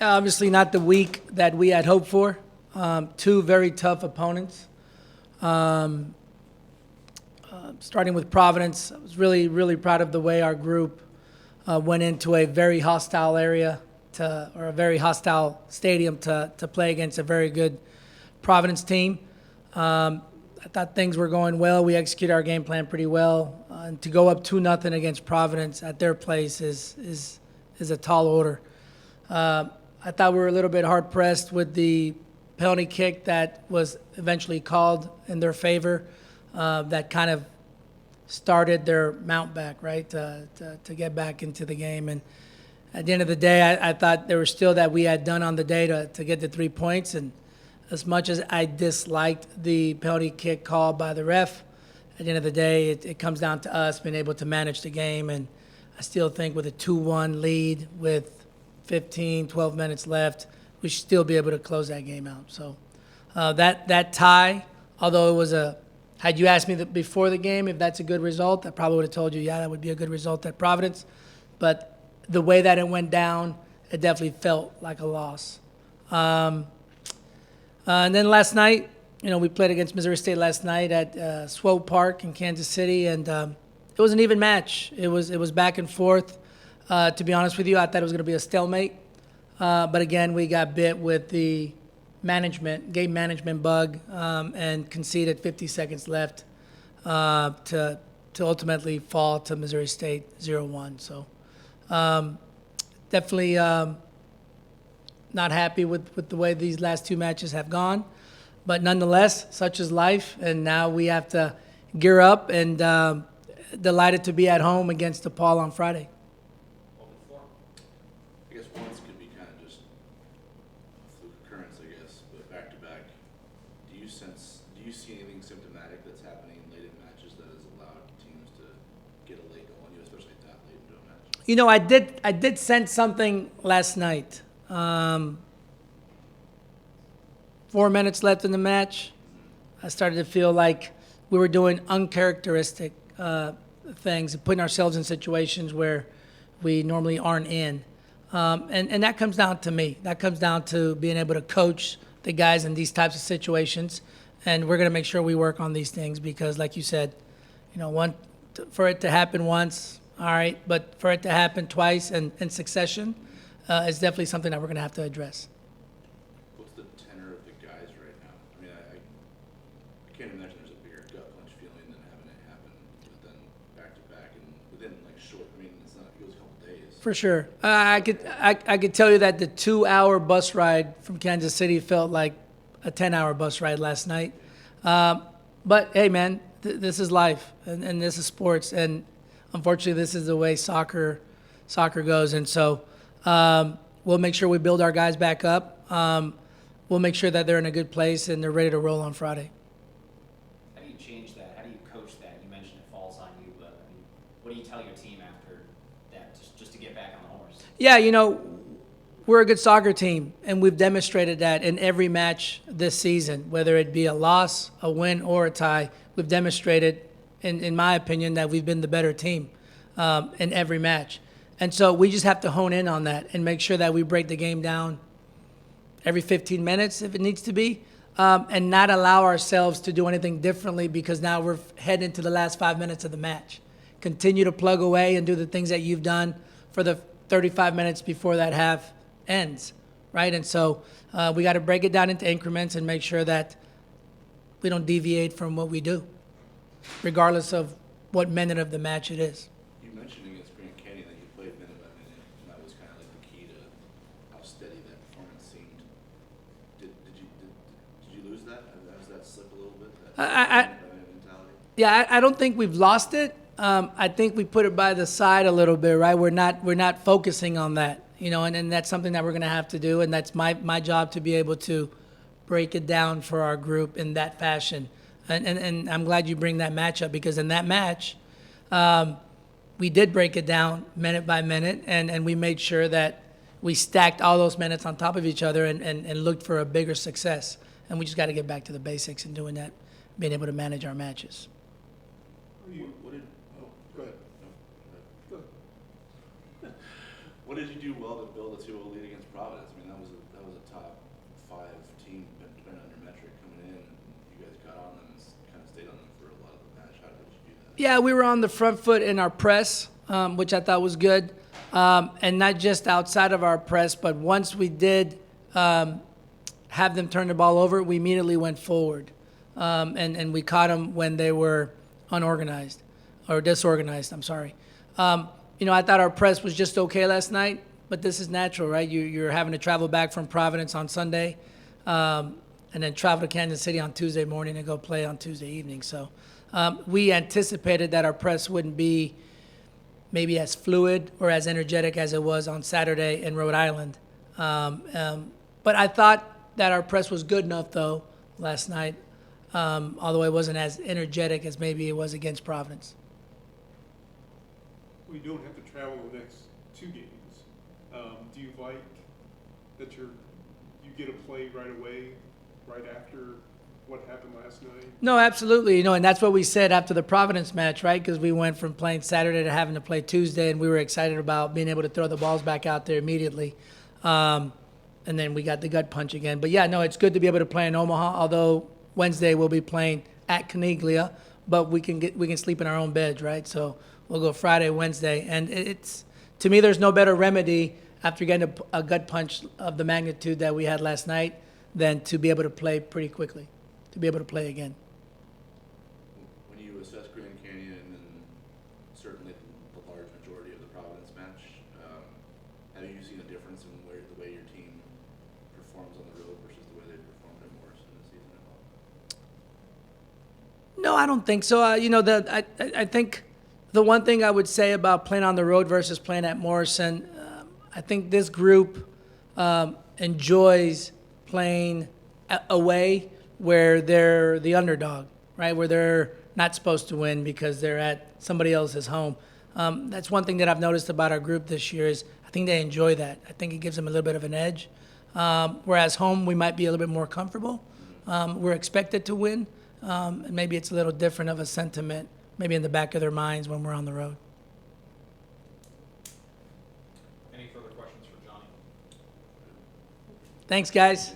Yeah, obviously not the week that we had hoped for. Two very tough opponents. Um, Starting with Providence, I was really, really proud of the way our group went into a very hostile area or a very hostile stadium to play against a very good Providence team. I thought things were going well. We executed our game plan pretty well. And to go up 2-0 against Providence at their place is a tall order. I thought we were a little bit hard pressed with the penalty kick that was eventually called in their favor. That kind of started their mount back, right, to get back into the game. And at the end of the day, I thought there was still that we had done on the day to get the 3 points. And as much as I disliked the penalty kick call by the ref, at the end of the day, it comes down to us being able to manage the game. And I still think with a 2-1 lead with 12 minutes left, we should still be able to close that game out. So that tie, although it was had you asked me before the game if that's a good result, I probably would have told you, yeah, that would be a good result at Providence. But the way that it went down, it definitely felt like a loss. And then last night, we played against Missouri State last night at Swope Park in Kansas City, and it was an even match. It was back and forth. To be honest with you, I thought it was going to be a stalemate. But again, we got bit with the game management bug and conceded 50 seconds left to ultimately fall to Missouri State 0-1. So definitely not happy with the way these last two matches have gone. But nonetheless, such is life, and now we have to gear up and delighted to be at home against DePaul on Friday. I guess once could be kind of just a fluke occurrence, I guess, but back to back. Do you see anything symptomatic that's happening late in matches that has allowed teams to get a late goal on you, especially that late into a match? I did sense something last night. 4 minutes left in the match. I started to feel like we were doing uncharacteristic things, putting ourselves in situations where we normally aren't in. And that comes down to me. That comes down to being able to coach the guys in these types of situations. And we're going to make sure we work on these things because, like you said, for it to happen once, all right, but for it to happen twice in succession is definitely something that we're going to have to address. What's the tenor of the guys right now? I mean, I can't imagine there's a bigger gut punch feeling than having it happen, but then back to back and within short. I mean, it's not. It goes a couple days. For sure. I could tell you that the 2-hour bus ride from Kansas City felt like a 10-hour bus ride last night. But hey, man, this is life and this is sports, and unfortunately, this is the way soccer goes. And so we'll make sure we build our guys back up. We'll make sure that they're in a good place and they're ready to roll on Friday. How do you change that? How do you coach that? You mentioned it falls on you, but I mean, what do you tell your team after that, just to get back on the horse? Yeah, we're a good soccer team, and we've demonstrated that in every match this season, whether it be a loss, a win, or a tie. We've demonstrated, in my opinion, that we've been the better team in every match. And so we just have to hone in on that and make sure that we break the game down every 15 minutes if it needs to be, and not allow ourselves to do anything differently because now we're heading into the last 5 minutes of the match. Continue to plug away and do the things that you've done for the 35 minutes before that half ends, right? And so we got to break it down into increments and make sure that we don't deviate from what we do, regardless of what minute of the match it is. You mentioned against Grand Canyon that you played minute by minute, and that was kind of like the key to how steady that performance seemed. Did you lose that? Has that slipped a little bit? That minute by minute mentality? Yeah, I don't think we've lost it. I think we put it by the side a little bit, right? We're not focusing on that, and that's something that we're going to have to do, and that's my job to be able to break it down for our group in that fashion. And I'm glad you bring that match up because in that match, we did break it down minute by minute, and we made sure that we stacked all those minutes on top of each other and looked for a bigger success. And we just got to get back to the basics in doing that, being able to manage our matches. Go ahead. What did you do well to build a 2-0 lead against Providence? I mean, top 5 team, depending on your metric coming in, and you guys got on them and kind of stayed on them for a lot of the match. How did you do that? Yeah, we were on the front foot in our press, which I thought was good. And not just outside of our press, but once we did have them turn the ball over, we immediately went forward. And we caught them when they were unorganized or disorganized, I'm sorry. I thought our press was just okay last night, but this is natural, right? You're having to travel back from Providence on Sunday and then travel to Kansas City on Tuesday morning and go play on Tuesday evening. So we anticipated that our press wouldn't be maybe as fluid or as energetic as it was on Saturday in Rhode Island. But I thought that our press was good enough, though, last night, although it wasn't as energetic as maybe it was against Providence. We don't have to travel the next 2 games. Do you like that you get a play right away, right after what happened last night? No, absolutely. And that's what we said after the Providence match, right? Because we went from playing Saturday to having to play Tuesday, and we were excited about being able to throw the balls back out there immediately. And then we got the gut punch again. But yeah, no, it's good to be able to play in Omaha. Although Wednesday we'll be playing at Caniglia, but we can sleep in our own beds, right? So we'll go Friday, Wednesday, and it's to me there's no better remedy after getting a gut punch of the magnitude that we had last night than to be able to play pretty quickly, to be able to play again. When you assess Grand Canyon and then certainly the large majority of the Providence match, have you seen a difference in the way your team performs on the road versus the way they performed at Morrison this season at all? No, I don't think so. I think the one thing I would say about playing on the road versus playing at Morrison, I think this group enjoys playing away where they're the underdog, right? Where they're not supposed to win because they're at somebody else's home. That's one thing that I've noticed about our group this year is I think they enjoy that. I think it gives them a little bit of an edge. Whereas home, we might be a little bit more comfortable. We're expected to win, and maybe it's a little different of a sentiment, maybe in the back of their minds when we're on the road. Any further questions for Johnny? Thanks, guys.